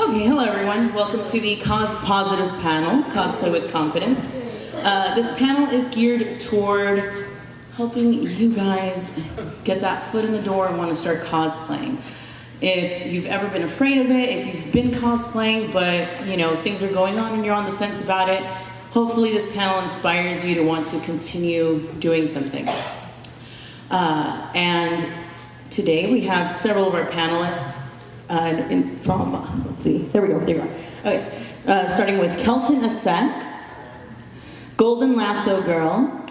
Okay, hello everyone. Welcome to the Cospositive panel, Cosplay with Confidence. This panel is geared toward helping you guys get that foot in the door and want to start cosplaying. If you've ever been afraid of it, if you've been cosplaying, but things are going on and you're on the fence about it, hopefully this panel inspires you to want to continue doing something. And today we have several of our panelists from, let's see, there we go. Okay, starting with Kelton Effects, Golden Lasso Girl.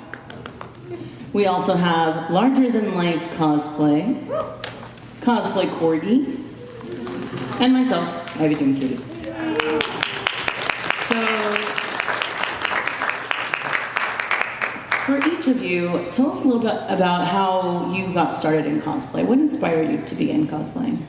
We also have Larger Than Life Cosplay, Cosplay Corgi, and myself, Ivy Doom Cutie. So, for each of you, tell us a little bit about how you got started in cosplay. What inspired you to begin cosplaying?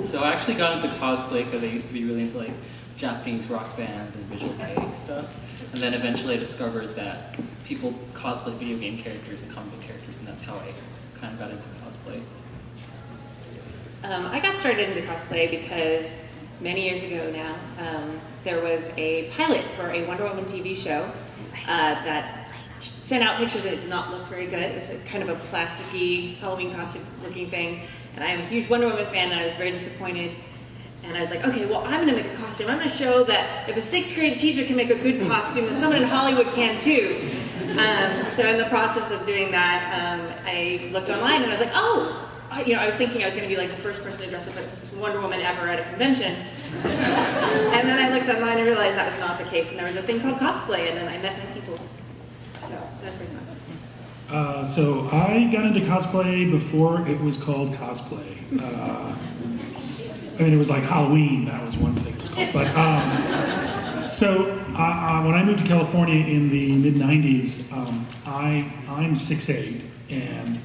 So I actually got into cosplay because I used to be really into Japanese rock bands and visual kei stuff. And then eventually I discovered that people cosplay video game characters and comic book characters, and that's how I kind of got into cosplay. I got started into cosplay because many years ago now, there was a pilot for a Wonder Woman TV show that sent out pictures and it did not look very good. It was kind of a plasticky Halloween costume looking thing. And I am a huge Wonder Woman fan and I was very disappointed. And I was like, okay, well, I'm gonna make a costume. I'm gonna show that if a 6th grade teacher can make a good costume, then someone in Hollywood can too. So in the process of doing that, I looked online and I was like, oh, I was thinking I was gonna be the first person to dress up as Wonder Woman ever at a convention. And then I looked online and realized that was not the case. And there was a thing called cosplay, and then I met my people. So that's pretty much. So I got into cosplay before it was called cosplay. It was like Halloween, that was one thing it was called. But when I moved to California in the mid-90s, I'm 6'8", and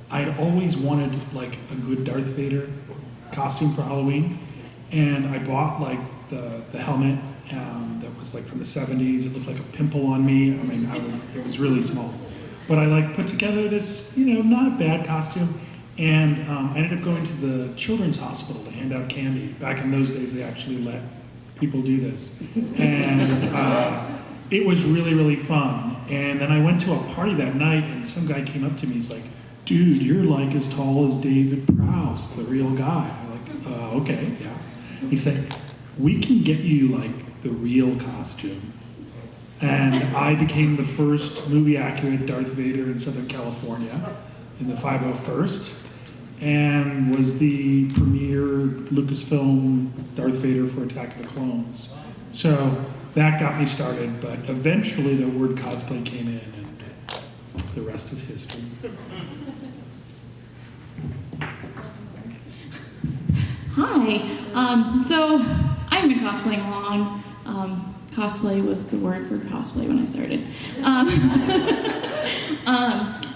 I'd always wanted a good Darth Vader costume for Halloween. And I bought the helmet that was from the 70s. It looked like a pimple on me. It was really small. But I put together this, not a bad costume. And I ended up going to the children's hospital to hand out candy. Back in those days, they actually let people do this. And it was really, really fun. And then I went to a party that night, and some guy came up to me. He's like, dude, you're as tall as David Prowse, the real guy. I'm like, okay, yeah. He said, we can get you the real costume. And I became the first movie-accurate Darth Vader in Southern California in the 501st, and was the premier Lucasfilm Darth Vader for Attack of the Clones. So that got me started, but eventually the word cosplay came in, and the rest is history. Hi. So I've been cosplaying long. Cosplay was the word for cosplay when I started.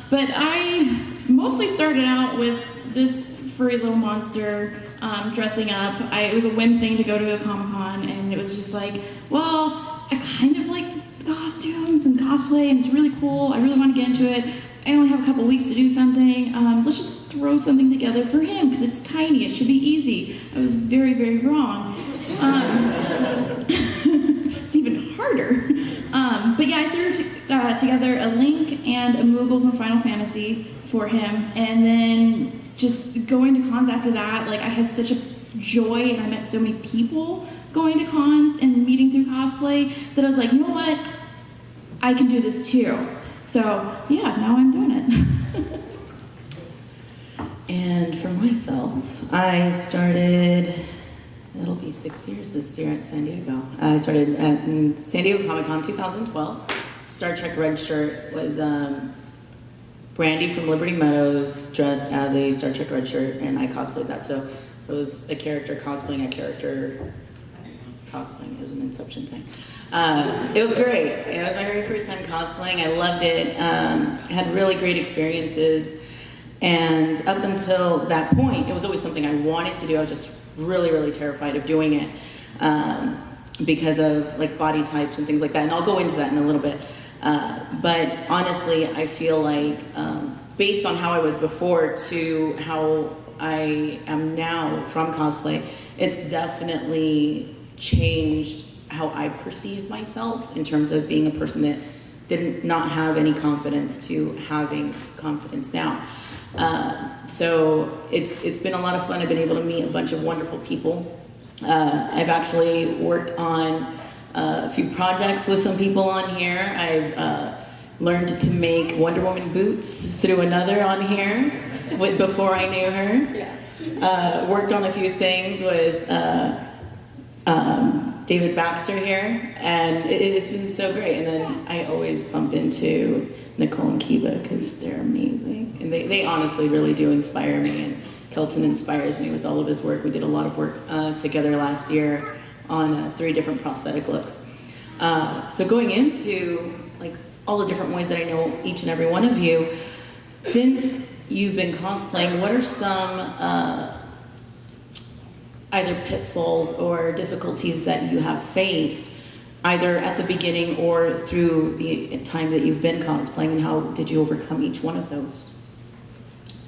But I mostly started out with this furry little monster dressing up. It was a whim thing to go to a Comic-Con, and it was just well, I kind of like costumes and cosplay, and it's really cool. I really want to get into it. I only have a couple weeks to do something. Let's just throw something together for him, because it's tiny. It should be easy. I was very, very wrong. It's even harder. But yeah, I threw together a Link and a Moogle from Final Fantasy for him, and then just going to cons after that, I had such a joy, and I met so many people going to cons and meeting through cosplay that I was like, you know what? I can do this too. So yeah, now I'm doing it. And for myself, I started, it'll be 6 years this year at San Diego. I started at San Diego Comic-Con 2012. Star Trek red shirt was Brandy from Liberty Meadows dressed as a Star Trek red shirt, and I cosplayed that. So it was a character cosplaying a character. Cosplaying is an Inception thing. It was great. It was my very first time cosplaying. I loved it. I had really great experiences. And up until that point, it was always something I wanted to do. I was just really, really terrified of doing it because of body types and things like that. And I'll go into that in a little bit. But honestly, I feel like based on how I was before to how I am now from cosplay, it's definitely changed how I perceive myself in terms of being a person that did not have any confidence to having confidence now. So it's been a lot of fun. I've been able to meet a bunch of wonderful people. I've actually worked on a few projects with some people on here. I've learned to make Wonder Woman boots through another on here before I knew her. Worked on a few things with David Baxter here, and it's been so great. And then I always bump into Nicole and Kiva because they're amazing, and they honestly really do inspire me. And Kelton inspires me with all of his work. We did a lot of work together last year on 3 different prosthetic looks. So going into like all the different ways that I know each and every one of you, since you've been cosplaying, what are some either pitfalls or difficulties that you have faced, either at the beginning or through the time that you've been cosplaying, and how did you overcome each one of those?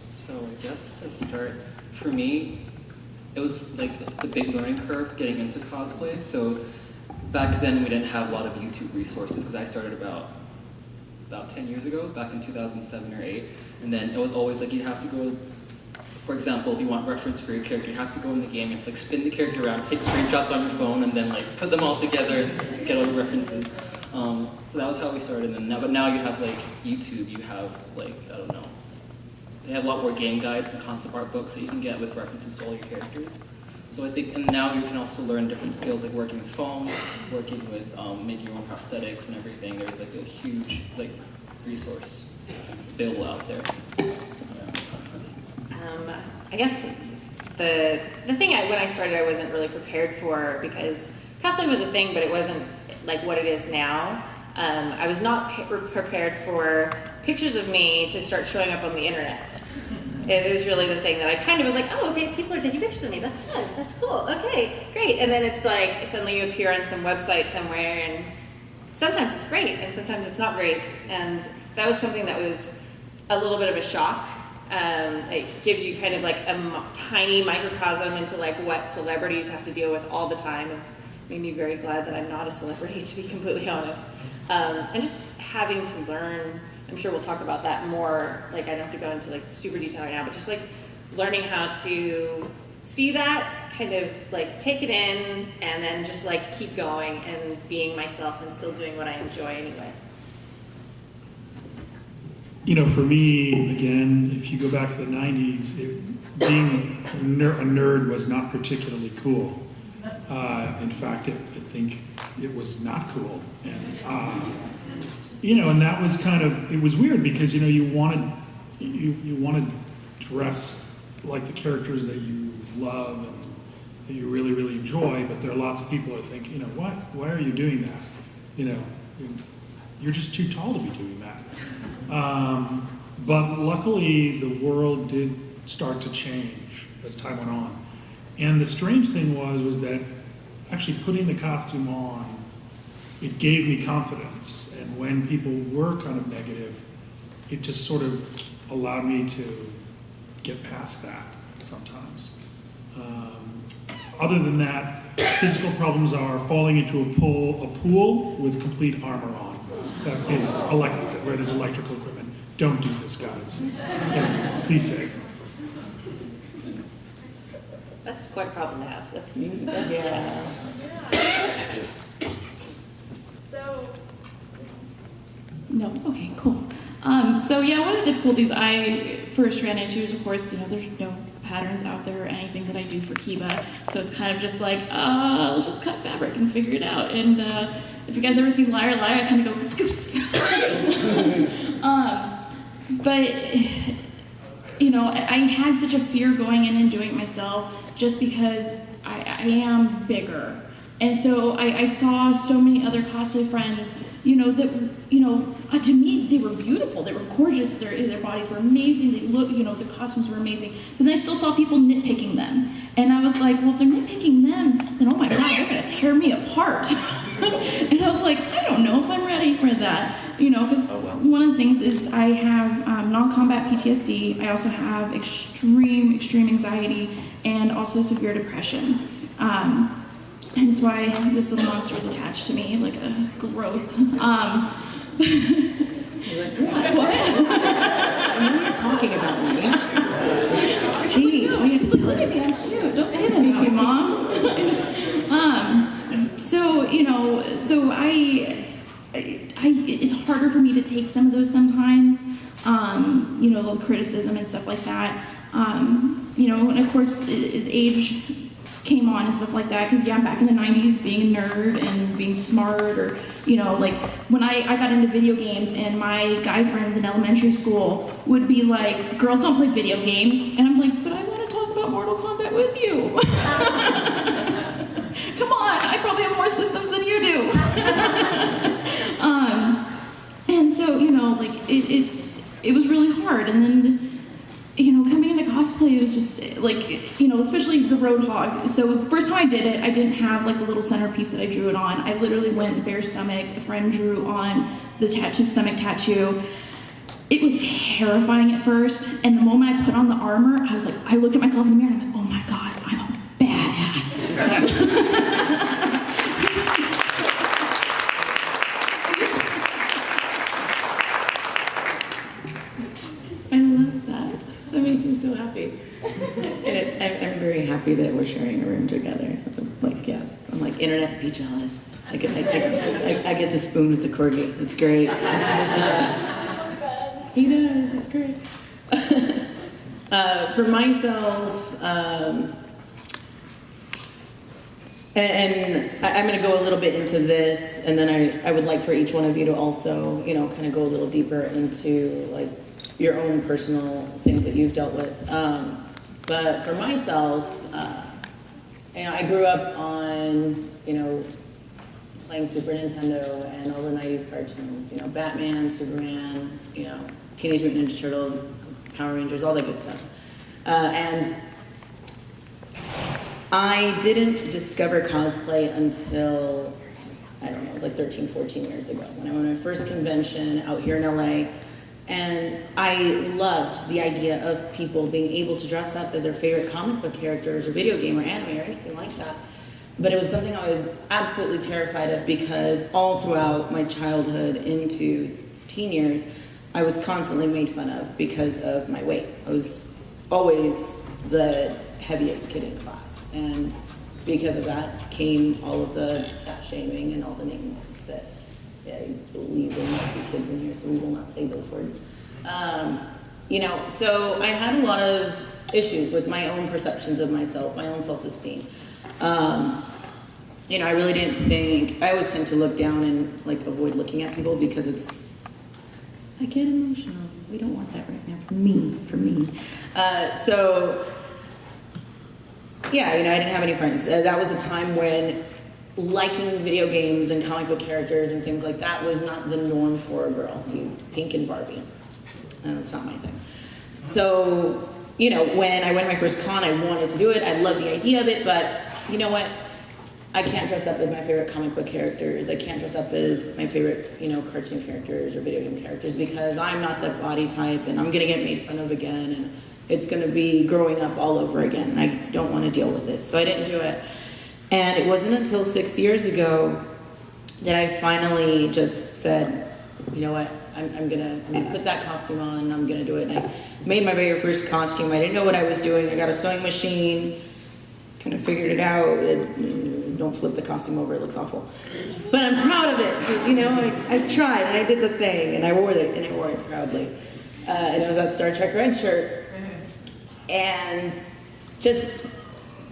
So I guess to start, for me, it was like the big learning curve getting into cosplay. So back then we didn't have a lot of YouTube resources because I started about 10 years ago, back in 2007 or 8. And then it was always like you'd have to go, for example, if you want reference for your character, you have to go in the game, you have to like spin the character around, take screenshots on your phone, and then like put them all together and get all the references. So that was how we started. But now you have like YouTube, you have like, I don't know, they have a lot more game guides and concept art books that you can get with references to all your characters. So I think, and now you can also learn different skills like working with foam, working with making your own prosthetics and everything. There's like a huge like resource available out there. I guess the thing when I started I wasn't really prepared for, because cosplay was a thing, but it wasn't like what it is now. I was not prepared for pictures of me to start showing up on the internet. It was really the thing that I kind of was like, oh, okay, people are taking pictures of me. That's fun. That's cool. Okay, great. And then it's like suddenly you appear on some website somewhere, and sometimes it's great, and sometimes it's not great. And that was something that was a little bit of a shock. It gives you kind of like a tiny microcosm into like what celebrities have to deal with all the time. It's made me very glad that I'm not a celebrity, to be completely honest. And just having to learn, I'm sure we'll talk about that more, like I don't have to go into like super detail right now, but just like learning how to see that, kind of like take it in, and then just like keep going and being myself and still doing what I enjoy anyway. You know, for me, again, if you go back to the 90s, being a nerd was not particularly cool. In fact, I think it was not cool. And, you know, and that was kind of, it was weird because, you know, you wanted to dress like the characters that you love and that you really, really enjoy, but there are lots of people who think, you know, why are you doing that? You know, you're just too tall to be doing that. But luckily, the world did start to change as time went on. And the strange thing was that actually putting the costume on, it gave me confidence. And when people were kind of negative, it just sort of allowed me to get past that sometimes. Other than that, physical problems are falling into a pool with complete armor on. That is where there's electrical equipment. Don't do this, guys. Okay, be safe. That's quite a problem to have. That's Yeah. So, no, okay, cool. So yeah, one of the difficulties I first ran into is, of course, you know, there's no patterns out there or anything that I do for Kiva, so it's kind of just like, let's just cut fabric and figure it out. And if you guys ever see Liar Liar, I kind of go, let's goose. But you know, I had such a fear going in and doing it myself, just because I am bigger. And so I saw so many other cosplay friends, you know, that, you know, to me, they were beautiful. They were gorgeous. Their bodies were amazing. They looked, you know, the costumes were amazing. But then I still saw people nitpicking them. And I was like, well, if they're nitpicking them, then oh my God, they're going to tear me apart. And I was like, I don't know if I'm ready for that. You know, because one of the things is I have non-combat PTSD. I also have extreme anxiety and also severe depression. Hence why this little monster is attached to me like a growth. What? I know you're talking about me. Jeez, we have to tell Look at me, I'm cute. Don't say that about me, Mom. So it's harder for me to take some of those sometimes. The criticism and stuff like that. And of course, as age came on and stuff like that, because back in the 90s, being a nerd and being smart, or when I got into video games, and my guy friends in elementary school would be like, girls don't play video games, and I'm like, but I want to talk about Mortal Kombat with you. Come on, I probably have more systems than you do. And so it was really hard, and then coming into cosplay, it was just especially the Roadhog. So the first time I did it, I didn't have the little centerpiece that I drew it on. I literally went bare stomach. A friend drew on the stomach tattoo. It was terrifying at first, and the moment I put on the armor, I looked at myself in the mirror and I'm like, oh my god, I'm a badass. That makes me so happy. And I'm very happy that we're sharing a room together. Yes, I'm internet, be jealous. I get to spoon with the corgi. It's great. He does. It's great. For myself, and I'm going to go a little bit into this, and then I would like for each one of you to also, kind of go a little deeper into your own personal things that you've dealt with. But for myself, I grew up on, playing Super Nintendo and all the 90s cartoons, Batman, Superman, Teenage Mutant Ninja Turtles, Power Rangers, all that good stuff. And I didn't discover cosplay until, I don't know, it was 13, 14 years ago, when I went to my first convention out here in LA. And I loved the idea of people being able to dress up as their favorite comic book characters or video game or anime or anything like that. But it was something I was absolutely terrified of, because all throughout my childhood into teen years, I was constantly made fun of because of my weight. I was always the heaviest kid in class. And because of that came all of the fat shaming and all the names that I believe there might be kids in here, so we will not say those words. So I had a lot of issues with my own perceptions of myself, my own self-esteem. I really didn't think, I always tend to look down and avoid looking at people because I get emotional. We don't want that right now for me. I didn't have any friends. That was a time when liking video games and comic book characters and things like that was not the norm for a girl. Pink and Barbie. That's not my thing. So, when I went to my first con, I wanted to do it. I loved the idea of it, but you know what? I can't dress up as my favorite comic book characters. I can't dress up as my favorite, cartoon characters or video game characters, because I'm not that body type, and I'm going to get made fun of again, and it's going to be growing up all over again, and I don't want to deal with it. So I didn't do it. And it wasn't until 6 years ago that I finally just said, you know what, I'm gonna put that costume on, I'm gonna do it. And I made my very first costume. I didn't know what I was doing. I got a sewing machine, kind of figured it out. Don't flip the costume over, it looks awful. But I'm proud of it, because I tried and I did the thing, and I wore it proudly. And it was that Star Trek red shirt. And just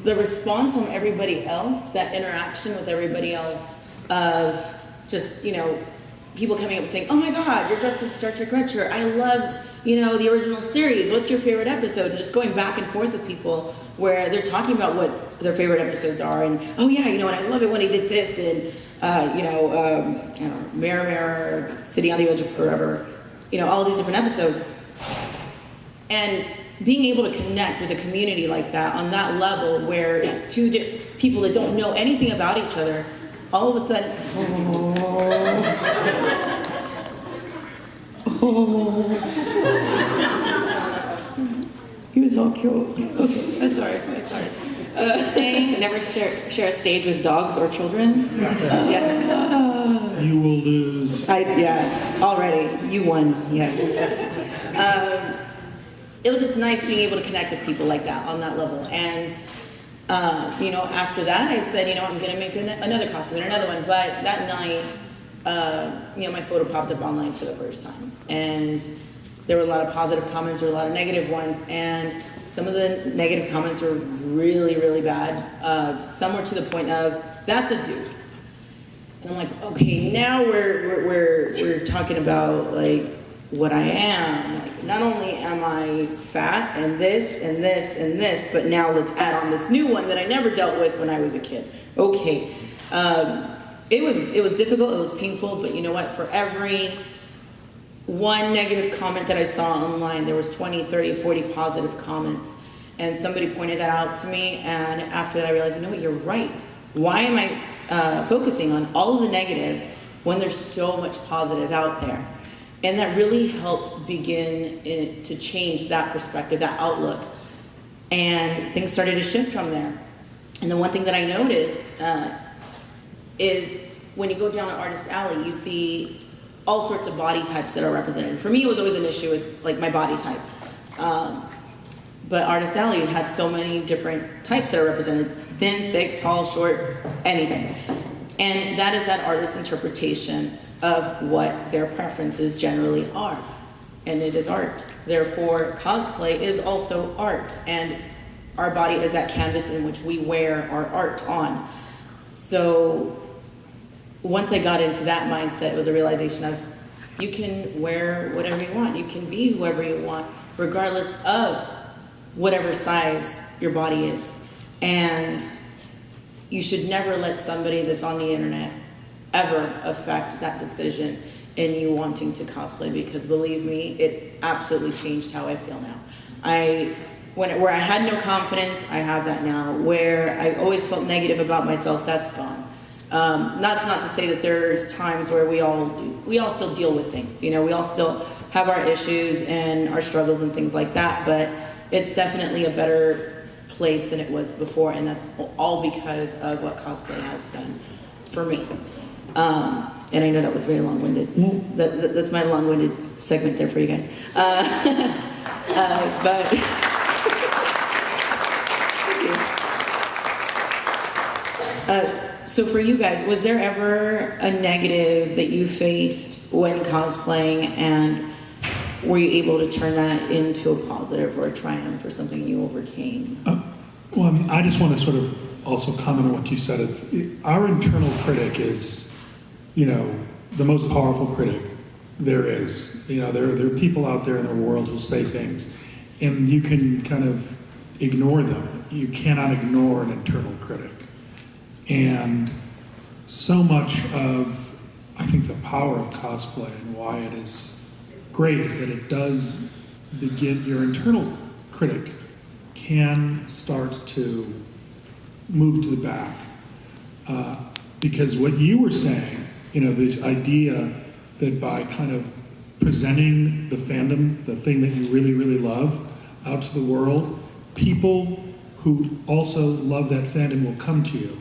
the response from everybody else, that interaction with everybody else of just, people coming up and saying, oh my god, you're dressed as Star Trek red shirt. I love, the original series. What's your favorite episode? And just going back and forth with people where they're talking about what their favorite episodes are. And, oh yeah, and I love it when he did this. And, Mirror, Mirror, City on the Edge of Forever. All these different episodes. And being able to connect with a community like that on that level, where it's two people that don't know anything about each other, all of a sudden, Oh. He was all cute. Okay, I'm sorry. Saying never share a stage with dogs or children. Yeah. You will lose. Already. You won, yes. It was just nice being able to connect with people like that on that level. And, after that, I said, I'm going to make another costume and another one. But that night, my photo popped up online for the first time. And there were a lot of positive comments, there were a lot of negative ones. And some of the negative comments were really, really bad. Some were to the point of, that's a dude. And I'm like, okay, now we're talking about like what I am. Like, not only am I fat and this and this and this, but now let's add on this new one that I never dealt with when I was a kid. Okay, it was difficult, it was painful, but you know what? For every one negative comment that I saw online, there was 20, 30, 40 positive comments. And somebody pointed that out to me, and after that I realized, you're right. Why am I focusing on all of the negative when there's so much positive out there? And that really helped begin to change that perspective, that outlook. And things started to shift from there. And the one thing that I noticed is when you go down to Artist Alley, you see all sorts of body types that are represented. For me, it was always an issue with like my body type. But Artist Alley has so many different types that are represented: thin, thick, tall, short, anything. And that is that artist's interpretation of what their preferences generally are. And it is art. Therefore, cosplay is also art. And our body is that canvas in which we wear our art on. So once I got into that mindset, it was a realization of you can wear whatever you want. You can be whoever you want, regardless of whatever size your body is. And you should never let somebody that's on the internet ever affect that decision in you wanting to cosplay, because believe me, it absolutely changed how I feel now. Where I had no confidence, I have that now. Where I always felt negative about myself, that's gone. That's not to say that there's times where we all still deal with things. We all still have our issues and our struggles and things like that, but it's definitely a better place than it was before, and that's all because of what cosplay has done for me. And I know that was very long-winded. That's my long-winded segment there for you guys. So for you guys, was there ever a negative that you faced when cosplaying, and were you able to turn that into a positive or a triumph or something you overcame? I just want to sort of also comment on what you said. Our internal critic is, the most powerful critic there is. There are people out there in the world who say things, and you can kind of ignore them. You cannot ignore an internal critic. And so much of, I think, the power of cosplay and why it is great is that it does begin, your internal critic can start to move to the back. Because what you were saying, this idea that by kind of presenting the fandom, the thing that you really, really love, out to the world, people who also love that fandom will come to you.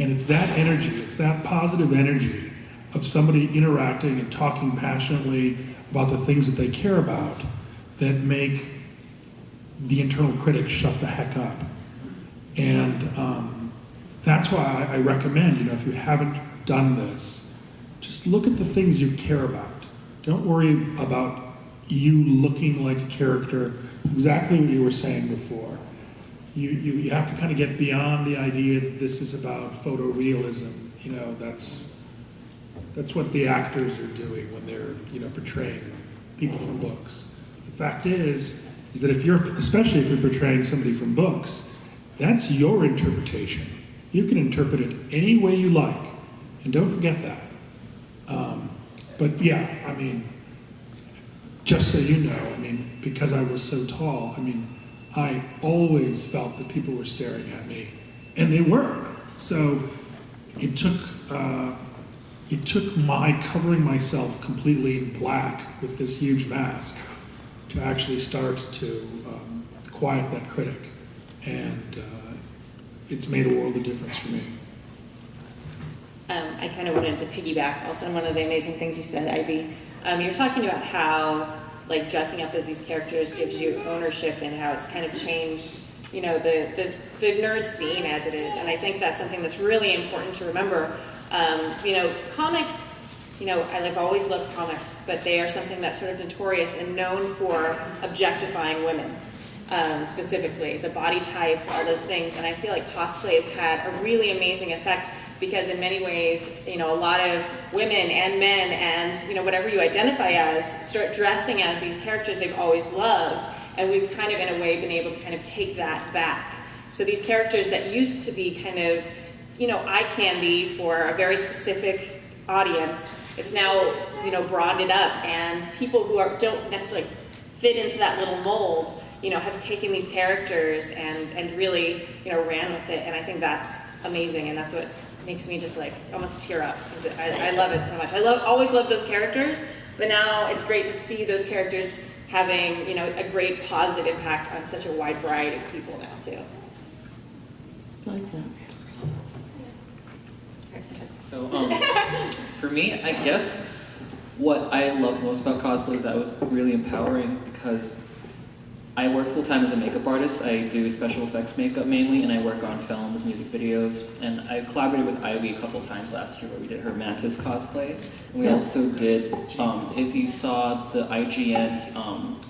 And it's that energy, it's that positive energy of somebody interacting and talking passionately about the things that they care about that make the internal critic shut the heck up. And that's why I recommend, if you haven't done this, just look at the things you care about. Don't worry about you looking like a character. It's exactly what you were saying before. You have to kind of get beyond the idea that this is about photorealism. That's what the actors are doing when they're portraying people from books. The fact is that especially if you're portraying somebody from books, that's your interpretation. You can interpret it any way you like, and don't forget that. But yeah, just so you know, because I was so tall, I always felt that people were staring at me, and they were. So it took it took my covering myself completely in black with this huge mask to actually start to quiet that critic. And it's made a world of difference for me. I kind of wanted to piggyback also on one of the amazing things you said, Ivy. You're talking about how like dressing up as these characters gives you ownership and how it's kind of changed, you know, the nerd scene as it is. And I think that's something that's really important to remember. You know, comics, you know, I've always loved comics, but they are something that's sort of notorious and known for objectifying women. Specifically, the body types, all those things, and I feel like cosplay has had a really amazing effect because in many ways, you know, a lot of women and men and, you know, whatever you identify as start dressing as these characters they've always loved, and we've kind of in a way been able to kind of take that back. So these characters that used to be kind of, you know, eye candy for a very specific audience, it's now, you know, broadened up, and people who don't necessarily fit into that little mold, you know, have taken these characters and really, you know, ran with it. And I think that's amazing, and that's what makes me just like almost tear up, because I love it so much. Always love those characters, but now it's great to see those characters having, you know, a great positive impact on such a wide variety of people now too. I like that. So, for me, I guess what I love most about cosplay is that it was really empowering because I work full-time as a makeup artist. I do special effects makeup mainly, and I work on films, music videos, and I collaborated with Ivy a couple times last year where we did her Mantis cosplay. And we also did, if you saw the IGN,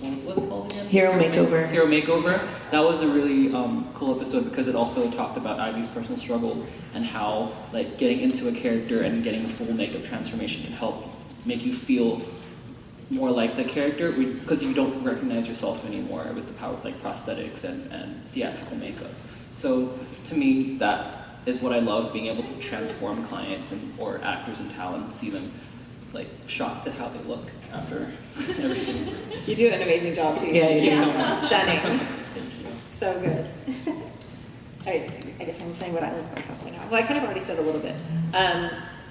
what was it called again? Hero Makeover. Hero Makeover. That was a really cool episode because it also talked about Ivy's personal struggles and how like getting into a character and getting a full makeup transformation can help make you feel more like the character because you don't recognize yourself anymore with the power of like prosthetics and theatrical makeup. So to me, that is what I love, being able to transform clients or actors and talent and see them like shocked at how they look after everything. You do an amazing job too. Yeah, you do. Stunning. Thank you. So good. I guess I'm saying what I love about cosplay now. Well, I kind of already said a little bit.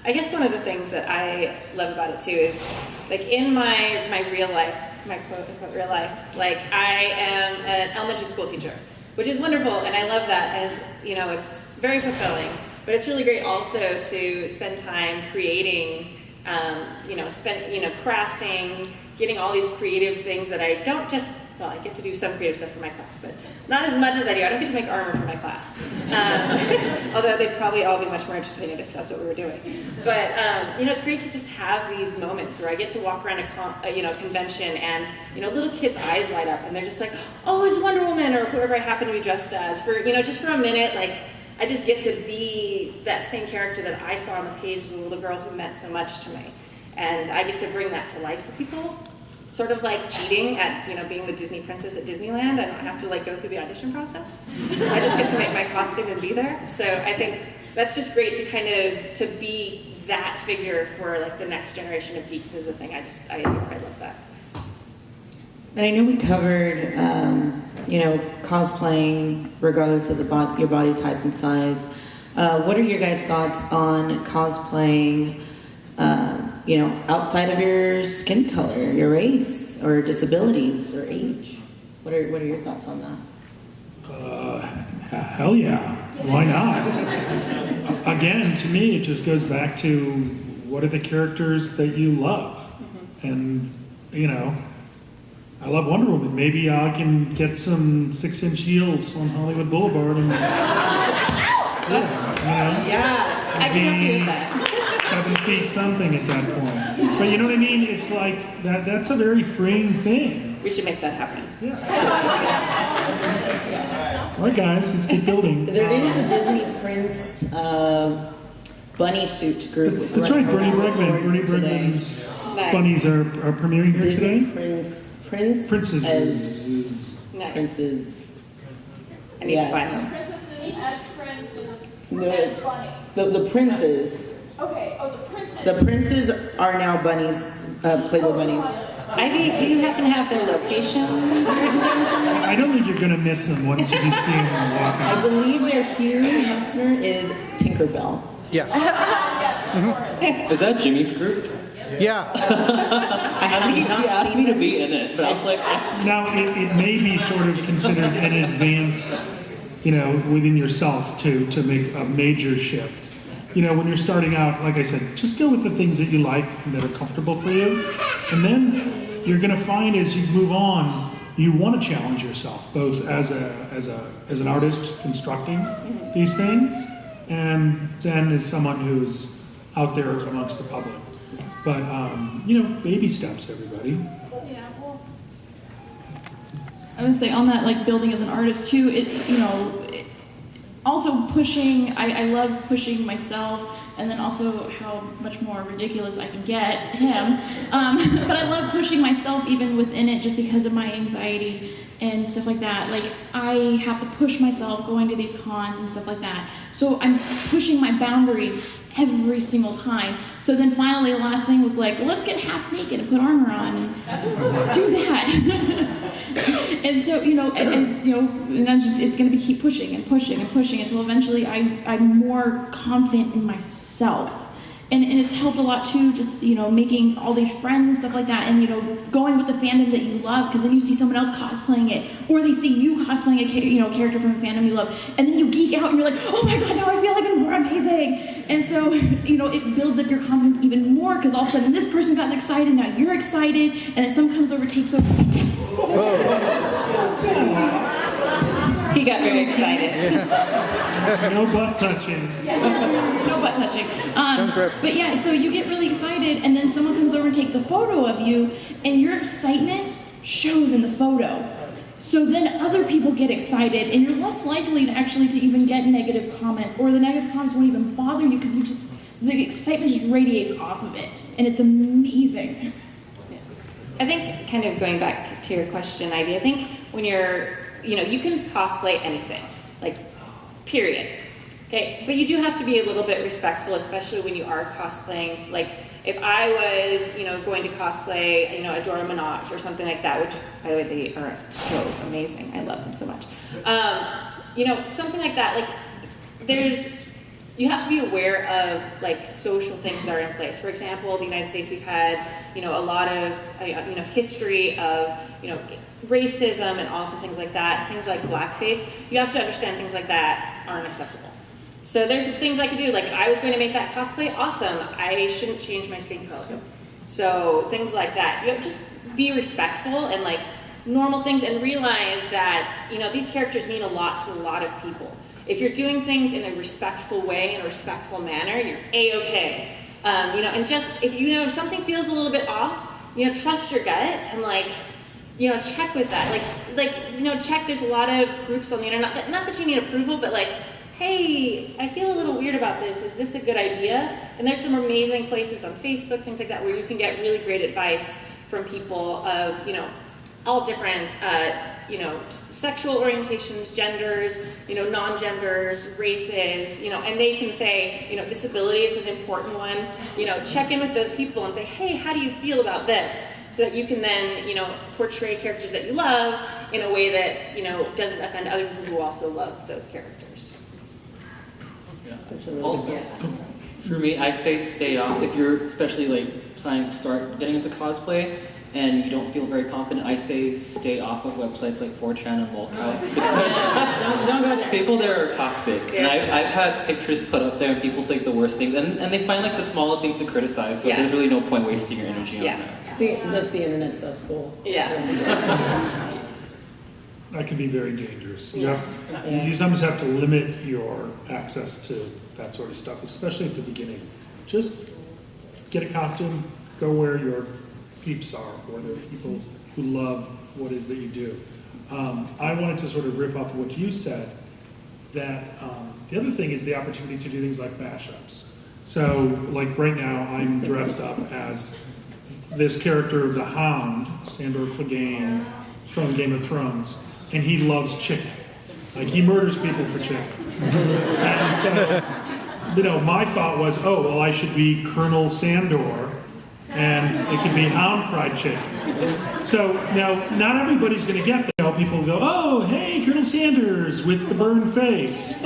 I guess one of the things that I love about it too is, like in my real life, my quote-unquote real life, like I am an elementary school teacher, which is wonderful, and I love that, and it's, you know, it's very fulfilling. But it's really great also to spend time creating, you know, crafting, getting all these creative things that I don't just, well, I get to do some creative stuff for my class, but not as much as I do. I don't get to make armor for my class. Although they'd probably all be much more interested in it if that's what we were doing. But, you know, it's great to just have these moments where I get to walk around a you know, convention and, you know, little kids' eyes light up and they're just like, oh, it's Wonder Woman or whoever I happen to be dressed as. For, you know, just for a minute, like, I just get to be that same character that I saw on the page as a little girl who meant so much to me. And I get to bring that to life for people. Sort of like cheating at, you know, being the Disney princess at Disneyland. I don't have to like go through the audition process. I just get to make my costume and be there. So I think that's just great to kind of, to be that figure for like the next generation of geeks is the thing I love that. And I know we covered, you know, cosplaying regardless of your body type and size. What are your guys' thoughts on cosplaying, you know, outside of your skin color, your race, or disabilities, or age? What are your thoughts on that? Hell yeah. Why not? Again, to me, it just goes back to what are the characters that you love? And, you know, I love Wonder Woman. Maybe I can get some 6-inch heels on Hollywood Boulevard and, yeah, you know, Yes, I can help you with that. 7 feet something at that point. But you know what I mean? It's like, that's a very freeing thing. We should make that happen. Yeah. All right, guys, let's keep building. There is a Disney Prince bunny suit group. That's right, Bernie running around Bregman. Bernie today. Bregman's Nice. bunnies are premiering here Disney today. Princesses. Nice. Princes. I need to find them. Princesses as princes No. as bunnies. The princes. Okay, oh, the princess. The princes are now bunnies, Playboy bunnies. Ivy, do you happen to have their location written down somewhere? I don't think you're going to miss them once you see them walking. I believe their Hugh Hefner is Tinkerbell. Yeah. Yes, Is that Jimmy's group? Yeah. I mean, he asked me to be in it, but I was like, Now, it may be sort of considered an advanced, within yourself to make a major shift. When you're starting out, like I said, just go with the things that you like and that are comfortable for you. And then you're going to find as you move on, you want to challenge yourself, both as an artist constructing these things, and then as someone who's out there amongst the public. But, baby steps, everybody. Yeah, well, I would say on that, like building as an artist too, also pushing, I love pushing myself, and then also how much more ridiculous I can get him. But I love pushing myself even within it just because of my anxiety and stuff like that. Like, I have to push myself going to these cons and stuff like that. So I'm pushing my boundaries every single time. So then finally the last thing was like, well, let's get half naked and put armor on and let's do that. And so, and then just, it's going to be keep pushing and pushing and pushing until eventually I'm more confident in myself. And it's helped a lot too, just, making all these friends and stuff like that, and, going with the fandom that you love, because then you see someone else cosplaying it, or they see you cosplaying a character from a fandom you love, and then you geek out and you're like, oh my god, now I feel even more amazing. And so, it builds up your confidence even more, because all of a sudden this person got excited, now you're excited, and then someone comes over, takes over. He got very excited. No butt touching. No butt touching. But yeah, so you get really excited, and then someone comes over and takes a photo of you, and your excitement shows in the photo. So then other people get excited, and you're less likely to actually to even get negative comments, or the negative comments won't even bother you because the excitement just radiates off of it, and it's amazing. I think, kind of going back to your question, Ivy, I think when you're, you can cosplay anything, like, period. Okay, but you do have to be a little bit respectful, especially when you are cosplaying. Like, if I was, going to cosplay, a Dora Milaje or something like that, which, by the way, they are so amazing. I love them so much. Something like that, like, you have to be aware of, like, social things that are in place. For example, in the United States, we've had, a lot of, history of, racism and all the things like that, things like blackface. You have to understand things like that aren't acceptable. So there's things I could do, like if I was going to make that cosplay, awesome, I shouldn't change my skin color. So things like that. Just be respectful and like normal things, and realize that, these characters mean a lot to a lot of people. If you're doing things in a respectful way, in a respectful manner, you're A-okay. And just, if something feels a little bit off, trust your gut and check with that. Check, there's a lot of groups on the internet, not that you need approval, but like, hey, I feel a little weird about this. Is this a good idea? And there's some amazing places on Facebook, things like that, where you can get really great advice from people of, all different, sexual orientations, genders, non-genders, races, and they can say, disability is an important one. Check in with those people and say, hey, how do you feel about this? So that you can then, portray characters that you love in a way that, doesn't offend other people who also love those characters. Also, for me, I say stay off. If you're especially planning to start getting into cosplay and you don't feel very confident, I say stay off of websites like 4chan and Volkai, because Don't go there. people there are toxic. And I've had pictures put up there and people say the worst things, and they find the smallest things to criticize, so there's really no point wasting your energy on that. That's the internet cesspool. Yeah. That can be very dangerous. You sometimes have to limit your access to that sort of stuff, especially at the beginning. Just get a costume, go where your peeps are, or there are people who love what it is that you do. I wanted to sort of riff off of what you said, that the other thing is the opportunity to do things like mashups. So, like right now, I'm dressed up as this character, the Hound, Sandor Clegane from Game of Thrones, and he loves chicken. Like, he murders people for chicken. And so, my thought was, oh, well, I should be Colonel Sandor, and it could be Hound fried chicken. So now, not everybody's going to get that. People go, oh, hey, Colonel Sanders with the burned face.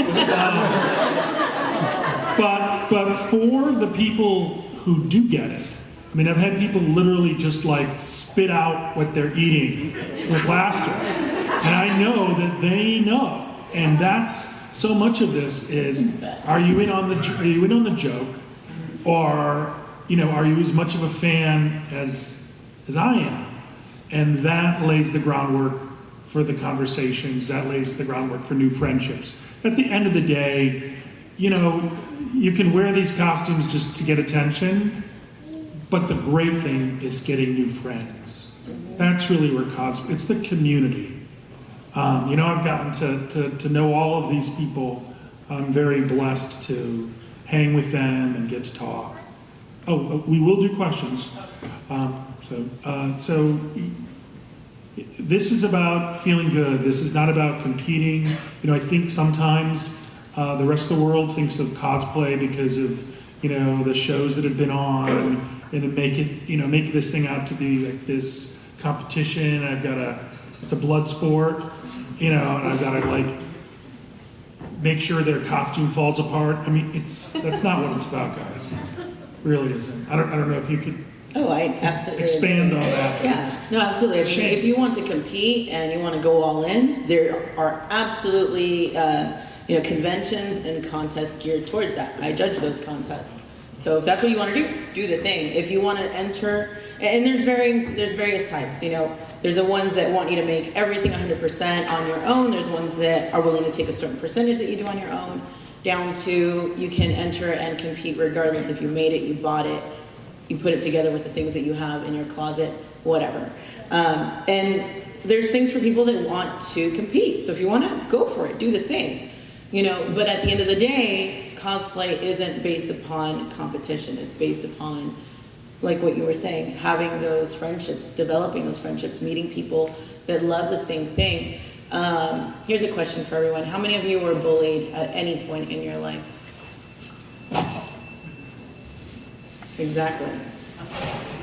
But But for the people who do get it, I mean, I've had people literally just like spit out what they're eating with laughter. And I know that they know. And that's so much of this is, are you in on the joke? Or, you know, are you as much of a fan as I am? And that lays the groundwork for the conversations, that lays the groundwork for new friendships. At the end of the day, you know, you can wear these costumes just to get attention, but the great thing is getting new friends. That's really where it's the community. You know, I've gotten to know all of these people. I'm very blessed to hang with them and get to talk. Oh, we will do questions. So this is about feeling good. This is not about competing. You know, I think sometimes the rest of the world thinks of cosplay because of, you know, the shows that have been on, and to make this thing out to be like this competition. It's a blood sport, you know, and I've got to like make sure their costume falls apart. I mean, that's not what it's about, guys. It really isn't. I don't know if you could. Oh, I absolutely expand agree. on that. Yeah, no, absolutely. I mean, if you want to compete and you want to go all in, there are absolutely conventions and contests geared towards that. I judge those contests. So if that's what you want to do the thing. If you want to enter, and there's various types. You know, there's the ones that want you to make everything 100% on your own. There's ones that are willing to take a certain percentage that you do on your own, down to you can enter and compete regardless if you made it, you bought it, you put it together with the things that you have in your closet, whatever. And there's things for people that want to compete. So if you want to, go for it, do the thing. You know, but at the end of the day, cosplay isn't based upon competition. It's based upon, like what you were saying, having those friendships, developing those friendships, meeting people that love the same thing. Here's a question for everyone. How many of you were bullied at any point in your life? Exactly.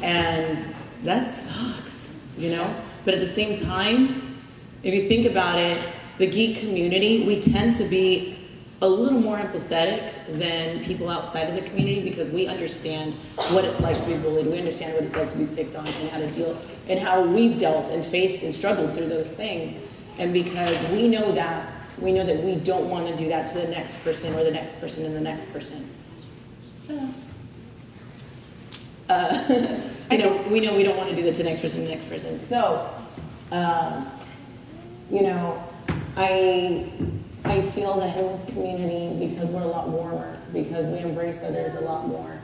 And that sucks, you know? But at the same time, if you think about it, the geek community, we tend to be a little more empathetic than people outside of the community because we understand what it's like to be bullied. We understand what it's like to be picked on and how to deal, and how we've dealt and faced and struggled through those things. And because we know that we don't want to do that to the next person or the next person and the next person. We know we don't want to do that to the next person and the next person. So, I feel that in this community, because we're a lot warmer, because we embrace others a lot more,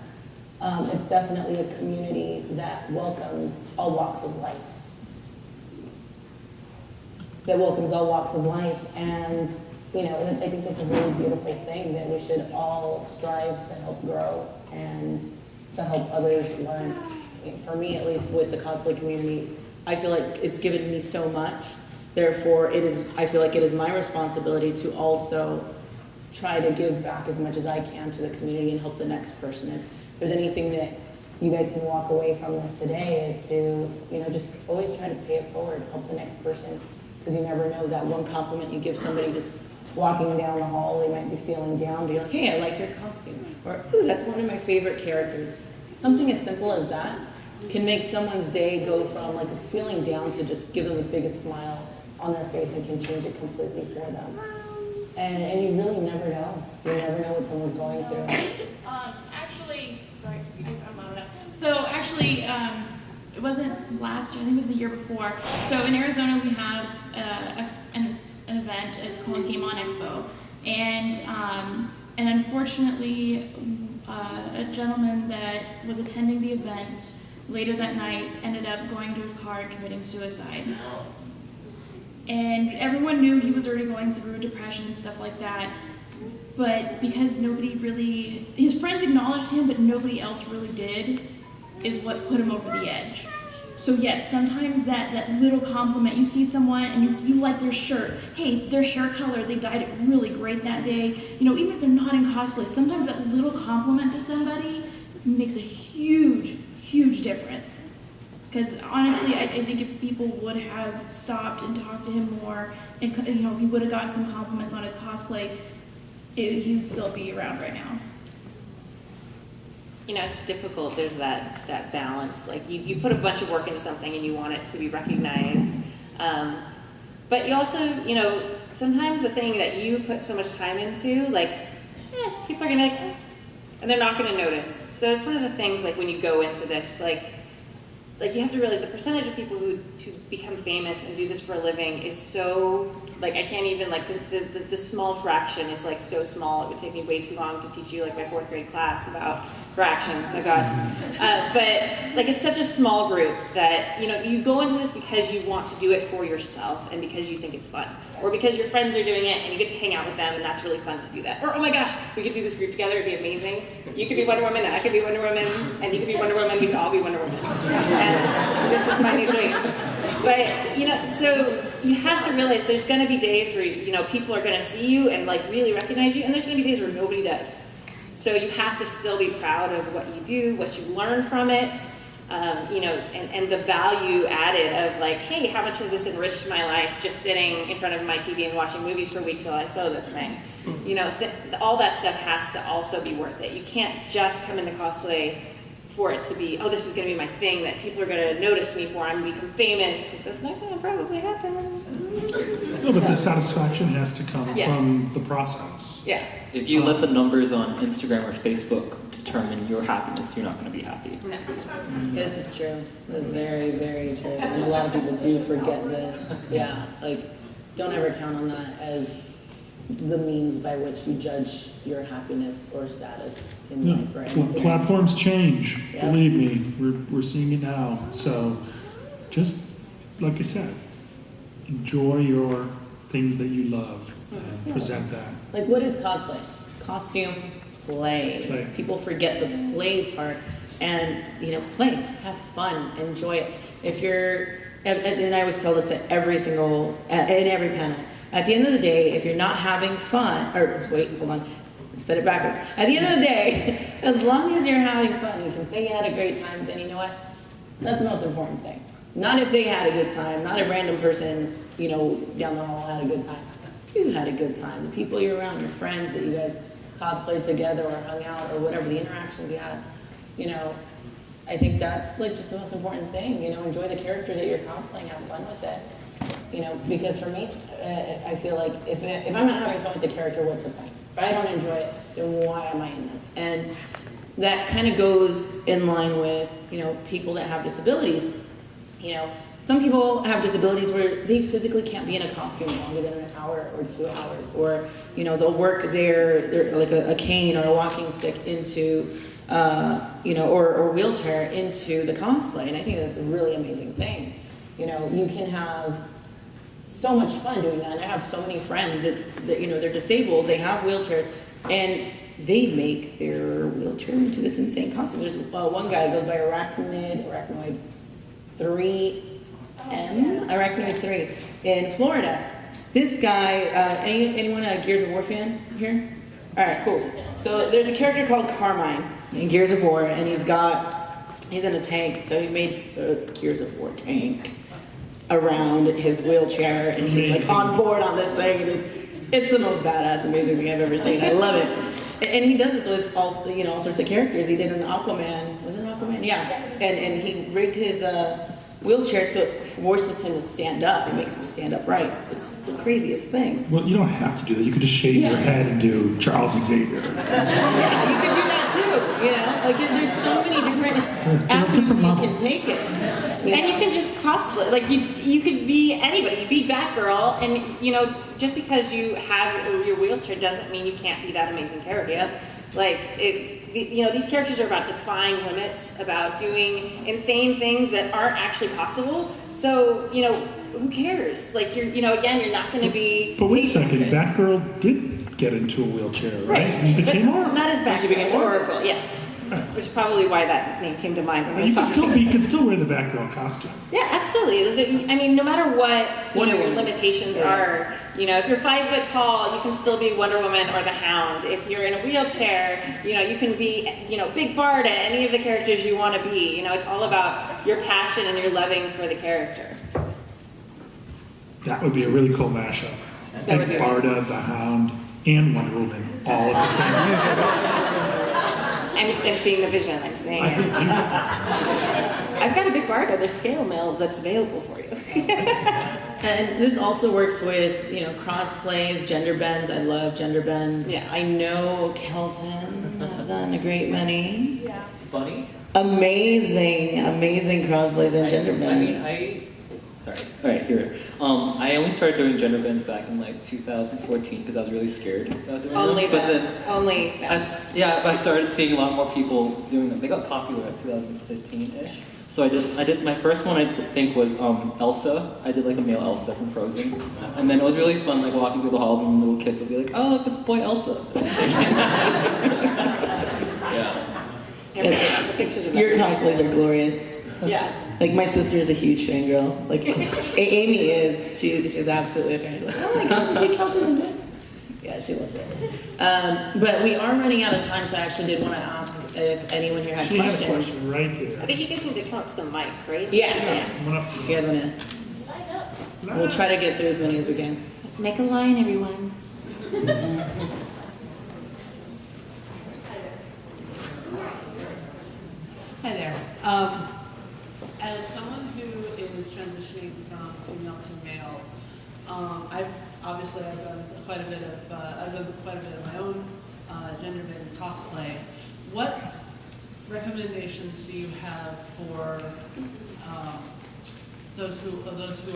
it's definitely a community that welcomes all walks of life. And, I think that's a really beautiful thing that we should all strive to help grow and to help others learn. For me, at least with the cosplay community, I feel like it's given me so much. Therefore, I feel like it is my responsibility to also try to give back as much as I can to the community and help the next person. If there's anything that you guys can walk away from this today is to, just always try to pay it forward, help the next person. Because you never know, that one compliment you give somebody just walking down the hall, they might be feeling down, be like, hey, I like your costume. Or, ooh, that's one of my favorite characters. Something as simple as that can make someone's day go from like just feeling down to just give them the biggest smile on their face and can change it completely for them. And you really never know. You never know what someone's going through. I'm loud enough. So actually, it wasn't last year, I think it was the year before. So in Arizona, we have an event. It's called Game On Expo. And unfortunately, a gentleman that was attending the event later that night ended up going to his car and committing suicide. And everyone knew he was already going through depression and stuff like that. But because his friends acknowledged him, but nobody else really did, is what put him over the edge. So yes, sometimes that little compliment, you see someone and you like their shirt, hey, their hair color, they dyed it really great that day. Even if they're not in cosplay, sometimes that little compliment to somebody makes a huge, huge difference. Because honestly, I think if people would have stopped and talked to him more, and he would have gotten some compliments on his cosplay, he would still be around right now. it's difficult. There's that balance. Like you put a bunch of work into something and you want it to be recognized. But you also, sometimes the thing that you put so much time into, like, people are gonna, and they're not gonna notice. So it's one of the things, like, when you go into this, like you have to realize the percentage of people who become famous and do this for a living is so, like, I can't even, like, the small fraction is, like, so small. It would take me way too long to teach you, like, my 4th grade class about fractions. Oh, God. But, like, it's such a small group that, you go into this because you want to do it for yourself and because you think it's fun. Or because your friends are doing it and you get to hang out with them and that's really fun to do that. Or, oh my gosh, we could do this group together, it'd be amazing. You could be Wonder Woman, I could be Wonder Woman, and you could be Wonder Woman, we could all be Wonder Woman. And this is my new dream. But, so you have to realize there's going to be days where, people are going to see you and, like, really recognize you, and there's going to be days where nobody does. So you have to still be proud of what you do, what you learn from it, and the value added of, like, hey, how much has this enriched my life just sitting in front of my TV and watching movies for a week till I sew this thing? All that stuff has to also be worth it. You can't just come into cosplay for it to be, oh, this is going to be my thing that people are going to notice me for. I'm going to become famous, because that's not going to probably happen. No, but the satisfaction has to come from the process. Yeah. If you let the numbers on Instagram or Facebook determine your happiness, you're not going to be happy. No. This is true. This is very, very true. And a lot of people do forget this. Yeah, like, don't ever count on that as the means by which you judge your happiness or status in life, right? Platforms change. Yeah. Believe me, we're seeing it now. So, just like I said, enjoy your things that you love and present that. Like, what is cosplay? Costume, play. Play. People forget the play part. And, play. Have fun. Enjoy it. If you're, and I always tell this to every panel. At the end of the day, if you're not having fun, or wait, hold on, I said it backwards. At the end of the day, as long as you're having fun, you can say you had a great time, then you know what? That's the most important thing. Not if they had a good time, not a random person, down the hall had a good time. You had a good time. The people you're around, your friends that you guys cosplayed together or hung out or whatever, the interactions you had, I think that's, like, just the most important thing. Enjoy the character that you're cosplaying, have fun with it. Because for me, I feel like if I'm not having fun with the character, what's the point? If I don't enjoy it, then why am I in this? And that kind of goes in line with, people that have disabilities. Some people have disabilities where they physically can't be in a costume longer than an hour or 2 hours. Or, they'll work their like a cane or a walking stick into, or wheelchair into the cosplay. And I think that's a really amazing thing. You can have so much fun doing that. And I have so many friends that they're disabled, they have wheelchairs, and they make their wheelchair into this insane costume. There's one guy who goes by Arachnoid 3M, Arachnoid 3 in Florida. This guy, anyone a Gears of War fan here? All right, cool. So there's a character called Carmine in Gears of War, and he's in a tank, so he made a Gears of War tank around his wheelchair, and he's like on board on this thing, and it's the most badass, amazing thing I've ever seen. I love it. And he does this with all sorts of characters. He did an Aquaman. Was it an Aquaman? Yeah. And he rigged his wheelchair so it forces him to stand up. It makes him stand upright. It's the craziest thing. Well, you don't have to do that. You could just shave your head and do Charles Xavier. Yeah, you could do that too. Like there's so many different avenues you can take it. And you can just cosplay. Like you could be anybody. You be Batgirl, and just because you have your wheelchair doesn't mean you can't be that amazing character. Yep. Like these characters are about defying limits, about doing insane things that aren't actually possible. So who cares? Like you're not going to be. But wait a second, Batgirl did get into a wheelchair, right? And became Oracle. Not as bad. She became Oracle. Yes. Right. Which is probably why that name came to mind when I was You talking. can still wear the Batgirl costume. Yeah, absolutely. No matter what your limitations are, if you're 5 foot tall, you can still be Wonder Woman or the Hound. If you're in a wheelchair, you can be, Big Barda, any of the characters you want to be. It's all about your passion and your loving for the character. That would be a really cool mashup. That would be Big Barda, the Hound, and Wonder Woman all at the same time. I'm seeing the vision. I'm saying I think I've got a big bar to scale mail that's available for you. And this also works with, crossplays, gender bends. I love gender bends. Yeah. I know Kelton has done a great many. Yeah. Bunny? Amazing crossplays and gender bends. Sorry. All right, here. I only started doing gender bends back in like 2014 because I was really scared about doing Only them. But that. then, Only that. I started seeing a lot more people doing them. They got popular at 2015-ish. So I did. My first one I think was Elsa. I did like a male Elsa from Frozen, and then it was really fun, like walking through the halls and little kids would be like, "Oh, look, it's boy Elsa." Yeah. The pictures of Your that. cosplays are glorious. Yeah. Like my sister is a huge fangirl. Like Amy is. She's absolutely a fan. She's like, oh my god, did you Kelton in this? Yeah, she loves it. But we are running out of time, so I actually did want to ask if anyone here had she has questions. a question right I there. think you guys need to come up to the mic, right? Yeah. Come on up. You guys want to? We'll try to get through as many as we can. Let's make a line, everyone. Hi there. As someone who is transitioning from female to male, I've done quite a bit of my own gender-bending cosplay. What recommendations do you have for those who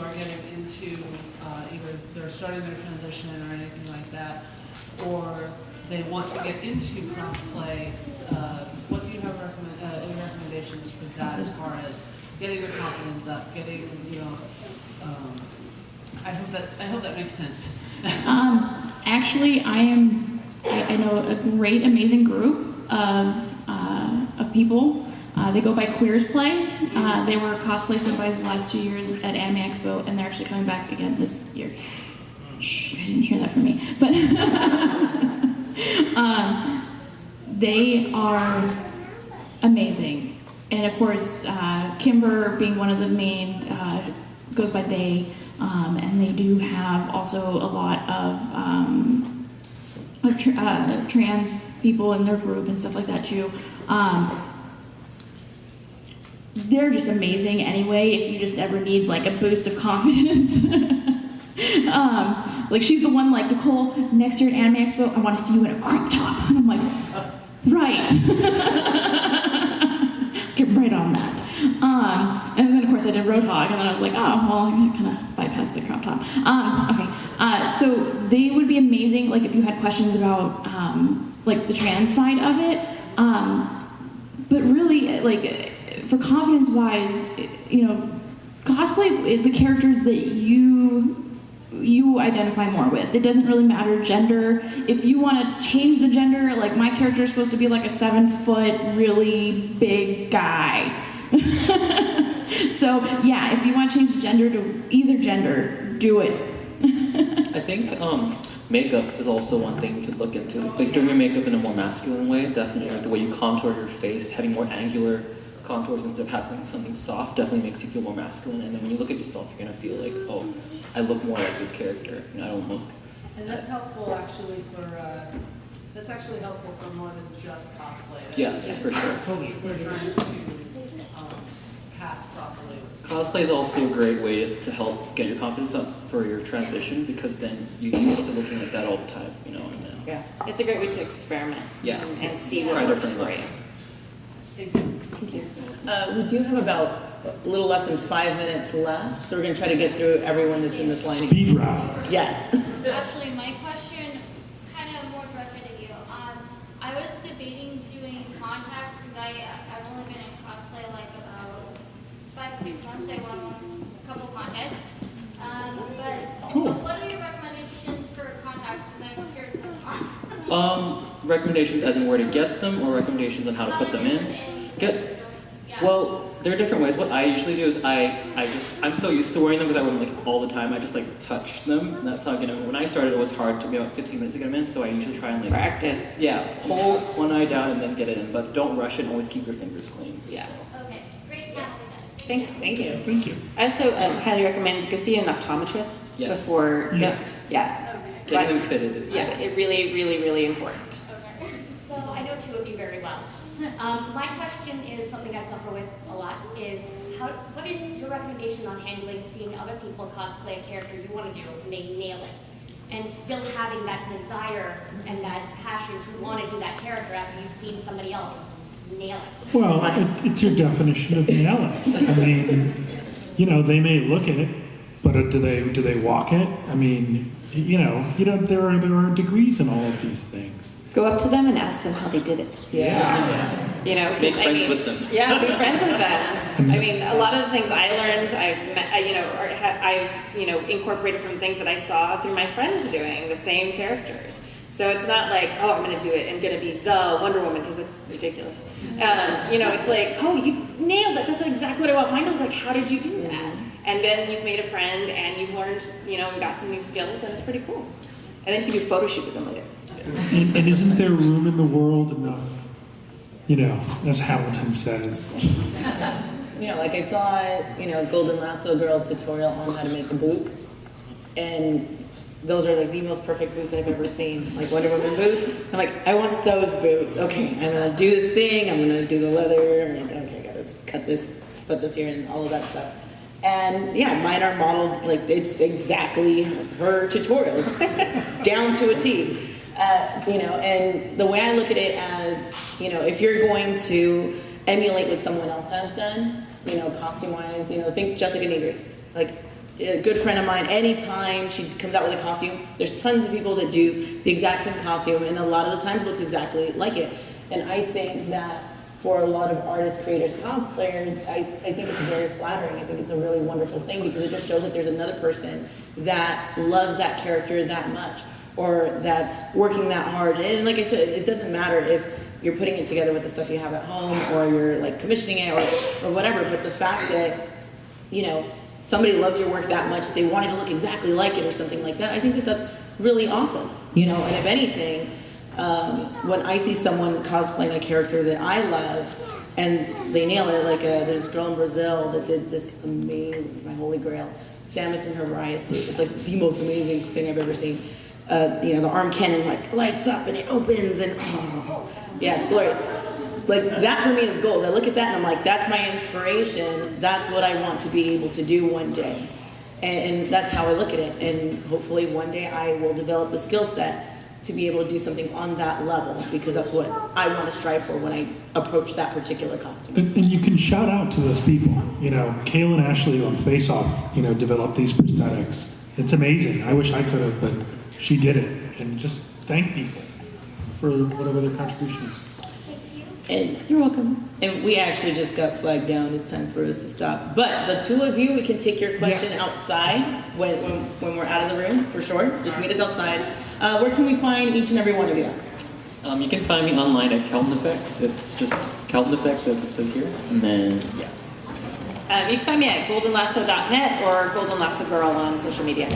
are getting into either they're starting their transition or anything like that, or they want to get into cosplay? What do you have any recommendations for that as far as getting their confidence up, getting I hope that makes sense. Actually, I know a great, amazing group of people. They go by Queers Play. They were cosplay senpais the last 2 years at Anime Expo, and they're actually coming back again this year. Shh, you didn't hear that from me. But they are amazing. And of course, Kimber being one of the main, goes by they, and they do have also a lot of trans people in their group and stuff like that too. They're just amazing anyway if you just ever need like a boost of confidence. Like she's the one like, Nicole, next year at Anime Expo, I want to see you in a crop top. And I'm like, right. Get right on that. And then of course I did Roadhog, and then I was like, oh, well, I'm gonna kind of bypass the crop top. Okay. So they would be amazing, like if you had questions about like the trans side of it. But really, like for confidence-wise, cosplay the characters that you identify more with. It doesn't really matter gender. If you want to change the gender, like my character is supposed to be like a 7-foot, really big guy. So yeah, if you want to change the gender to either gender, do it. I think makeup is also one thing you could look into. Like doing your makeup in a more masculine way, definitely. Like the way you contour your face, having more angular contours instead of having something soft definitely makes you feel more masculine. And then when you look at yourself, you're gonna feel like, oh, I look more like this character. I don't look. And that's helpful actually for more than just cosplay. Yes, for sure. Totally. We're trying to pass properly. Cosplay is also a great way to help get your confidence up for your transition, because then you're used to looking like that all the time, and then, Yeah, it's a great way to experiment. Yeah. And see try what works different for you. looks. Thank you. Thank you. We do have about a little less than 5 minutes left, so we're going to try to get through everyone that's in this line. Speed round. Yes. Actually, my question kind of more directed at you. I was debating doing contacts because I've only been in cosplay like about 5-6 months. I won a couple contests. But Cool. what are your recommendations for contacts? Because I'm scared to put them on. Recommendations as in where to get them, or recommendations on how to put them in? Well, there are different ways. What I usually do is I'm so used to wearing them because I wear them like all the time. I just like touch them. And that's how I get them. When I started, it was hard. It took me about 15 minutes to get them in. So I usually try and like Practice. Yeah, hold one eye down and then get it in. But don't rush it. And always keep your fingers clean. Yeah. Okay, great. Yeah. Thank you. Thank you. I also highly recommend go see an optometrist Yes. before. Yes. Yeah. Getting them fitted is Yeah, it really, really, really important. Okay. So I know two of you very well. My question is something I suffer with a lot, is what is your recommendation on handling seeing other people cosplay a character you want to do and they nail it, and still having that desire and that passion to want to do that character after you've seen somebody else nail it? Well, it's your definition of nailing. I mean, you know, they may look at it, but do they walk it? I mean, there are degrees in all of these things. Go up to them and ask them how they did it. Yeah. You know, 'cause, Make friends with them. Yeah, be friends with them. I mean, a lot of the things I learned, I've incorporated from things that I saw through my friends doing the same characters. So it's not like, oh, I'm going to do it and going to be the Wonder Woman, because that's ridiculous. It's like, oh, you nailed it. That's exactly what I want mine to look like. How did you do that? And then you've made a friend and you've learned, and got some new skills, and it's pretty cool. And then you can do a photo shoot with them later. And isn't there room in the world enough, as Hamilton says? Like I saw, Golden Lasso Girls tutorial on how to make the boots, and those are like the most perfect boots I've ever seen, like Wonder Woman boots. I'm like, I want those boots. Okay, I'm gonna do the thing. I'm gonna do the leather. Okay, gotta cut this, put this here, and all of that stuff. And yeah, mine are modeled like it's exactly her tutorial. It's down to a T. And the way I look at it as, if you're going to emulate what someone else has done, costume-wise, think Jessica Negri. Like, a good friend of mine, anytime she comes out with a costume, there's tons of people that do the exact same costume, and a lot of the times looks exactly like it. And I think that for a lot of artists, creators, cosplayers, I think it's very flattering. I think it's a really wonderful thing, because it just shows that there's another person that loves that character that much, or that's working that hard. And like I said, it doesn't matter if you're putting it together with the stuff you have at home, or you're like commissioning it, or whatever. But the fact that, somebody loves your work that much, they wanted to look exactly like it or something like that, I think that that's really awesome. And if anything, when I see someone cosplaying a character that I love and they nail it, like there's this girl in Brazil that did this amazing, it's my holy grail, Samus in her Raya suit. It's like the most amazing thing I've ever seen. The arm cannon like lights up and it opens, and yeah, it's glorious. Like, that for me is goals. I look at that and I'm like, that's my inspiration. That's what I want to be able to do one day. And that's how I look at it. And hopefully one day I will develop the skill set to be able to do something on that level, because that's what I want to strive for when I approach that particular costume. And you can shout out to those people. Kayla and Ashley on Face Off, developed these prosthetics. It's amazing. I wish I could have, but she did it. And just thank people for whatever their contribution is. And you're welcome. And we actually just got flagged down. It's time for us to stop. But the two of you, we can take your question outside when we're out of the room, for sure. Just meet us outside. Where can we find each and every one of you? You can find me online at Kelton Effects. It's just Kelton Effects, as it says here. And then, You can find me at goldenlasso.net or Golden Lasso Girl on social media.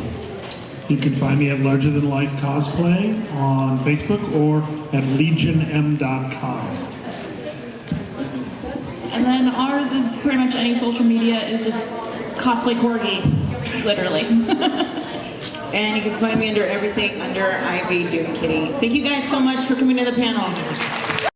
You can find me at Larger Than Life Cosplay on Facebook or at legionm.com. And then ours is pretty much any social media is just cosplay corgi, literally. And you can find me under everything under Ivy Doom Kitty. Thank you guys so much for coming to the panel.